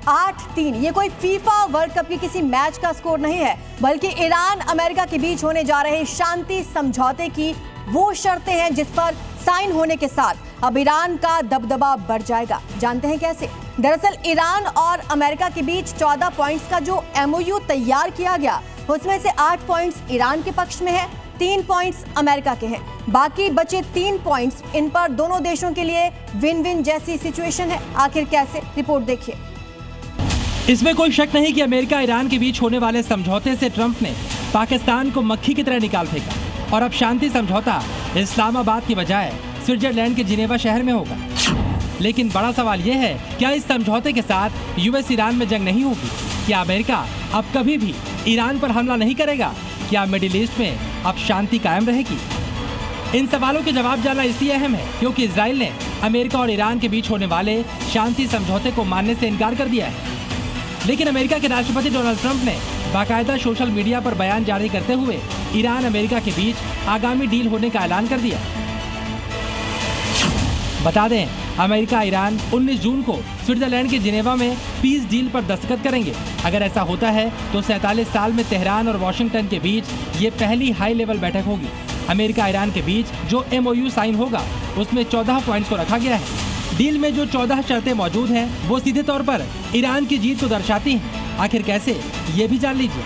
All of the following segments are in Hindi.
8-3। ये कोई फीफा वर्ल्ड कप के किसी मैच का स्कोर नहीं है, बल्कि ईरान अमेरिका के बीच होने जा रहे शांति समझौते की वो शर्तें हैं जिस पर साइन होने के साथ अब ईरान का दबदबा बढ़ जाएगा। जानते हैं कैसे? दरअसल ईरान और अमेरिका के बीच 14 पॉइंट्स का जो MOU तैयार किया गया, उसमें से 8 पॉइंट्स ईरान के पक्ष में है, 3 पॉइंट्स अमेरिका के हैं। बाकी बचे 3 पॉइंट्स, इन पर दोनों देशों के लिए विन विन जैसी सिचुएशन है। आखिर कैसे? रिपोर्ट देखिए। इसमें कोई शक नहीं कि अमेरिका ईरान के बीच होने वाले समझौते से ट्रंप ने पाकिस्तान को मक्खी की तरह निकाल फेंका और अब शांति समझौता इस्लामाबाद की बजाय स्विट्जरलैंड के जिनेवा शहर में होगा। लेकिन बड़ा सवाल यह है, क्या इस समझौते के साथ यूएस ईरान में जंग नहीं होगी? क्या अमेरिका अब कभी भी ईरान पर हमला नहीं करेगा? क्या मिडिल ईस्ट में अब शांति कायम रहेगी? इन सवालों के जवाब जानना इसलिए अहम है क्योंकि इजराइल ने अमेरिका और ईरान के बीच होने वाले शांति समझौते को मानने से इनकार कर दिया है। लेकिन अमेरिका के राष्ट्रपति डोनाल्ड ट्रंप ने बाकायदा सोशल मीडिया पर बयान जारी करते हुए ईरान अमेरिका के बीच आगामी डील होने का ऐलान कर दिया। बता दें, अमेरिका ईरान 19 जून को स्विट्जरलैंड के जिनेवा में पीस डील पर दस्तखत करेंगे। अगर ऐसा होता है तो 47 साल में तेहरान और वॉशिंगटन के बीच ये पहली हाई लेवल बैठक होगी। अमेरिका ईरान के बीच जो MOU साइन होगा उसमें 14 पॉइंट्स को रखा गया है। डील में जो 14 शर्तें मौजूद हैं वो सीधे तौर पर ईरान की जीत को दर्शाती हैं। आखिर कैसे, ये भी जान लीजिए।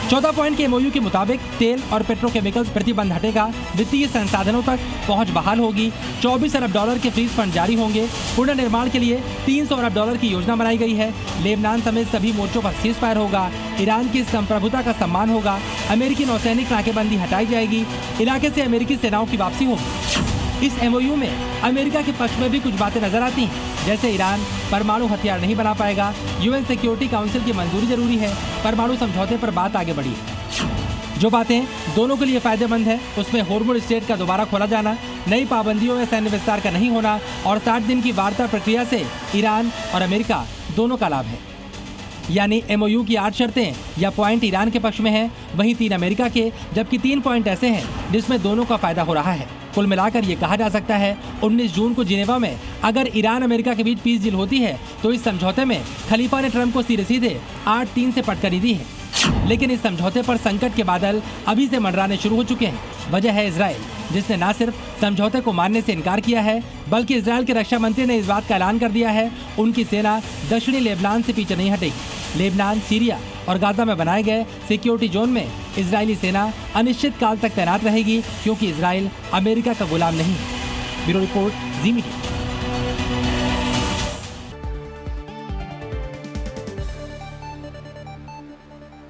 14 पॉइंट के MOU के मुताबिक तेल और पेट्रोकेमिकल्स प्रतिबंध हटेगा, वित्तीय संसाधनों तक पहुंच बहाल होगी, $24 अरब के फ्रीज फंड जारी होंगे, पुनर्निर्माण के लिए $300 अरब की योजना बनाई गई है, लेबनान समेत सभी मोर्चों पर सीज फायर होगा, ईरान की संप्रभुता का सम्मान होगा, अमेरिकी नौसैनिक नाकेबंदी हटाई जाएगी, इलाके से अमेरिकी सेनाओं की वापसी होगी। इस MOU में अमेरिका के पक्ष में भी कुछ बातें नजर आती हैं, जैसे ईरान परमाणु हथियार नहीं बना पाएगा, UN सिक्योरिटी काउंसिल की मंजूरी जरूरी है, परमाणु समझौते पर बात आगे बढ़ी है। जो बातें दोनों के लिए फायदेमंद है उसमें होर्मुज़ स्ट्रेट का दोबारा खोला जाना, नई पाबंदियों में सैन्य विस्तार का नहीं होना और 60 दिन की वार्ता प्रक्रिया से ईरान और अमेरिका दोनों का लाभ है। यानी MOU की 8 शर्तें या पॉइंट ईरान के पक्ष में है, वहीं 3 अमेरिका के, जबकि 3 पॉइंट ऐसे हैं जिसमें दोनों का फायदा हो रहा है। कुल मिलाकर ये कहा जा सकता है 19 जून को जिनेवा में अगर ईरान अमेरिका के बीच पीस डील होती है तो इस समझौते में खलीफा ने ट्रंप को सीधे 8-3 से पटकनी दी है। लेकिन इस समझौते पर संकट के बादल अभी से मंडराने शुरू हो चुके हैं। वजह है इजराइल, जिसने न सिर्फ समझौते को मानने से इनकार किया है बल्कि इजराइल के रक्षा मंत्री ने इस बात का ऐलान कर दिया है उनकी सेना दक्षिणी लेबनान से पीछे नहीं हटेगी। लेबनान, सीरिया और गाजा में बनाए गए सिक्योरिटी जोन में इजरायली सेना अनिश्चित काल तक तैनात रहेगी क्योंकि इजराइल अमेरिका का गुलाम नहीं है। ब्यूरो रिपोर्ट, जी मीडिया।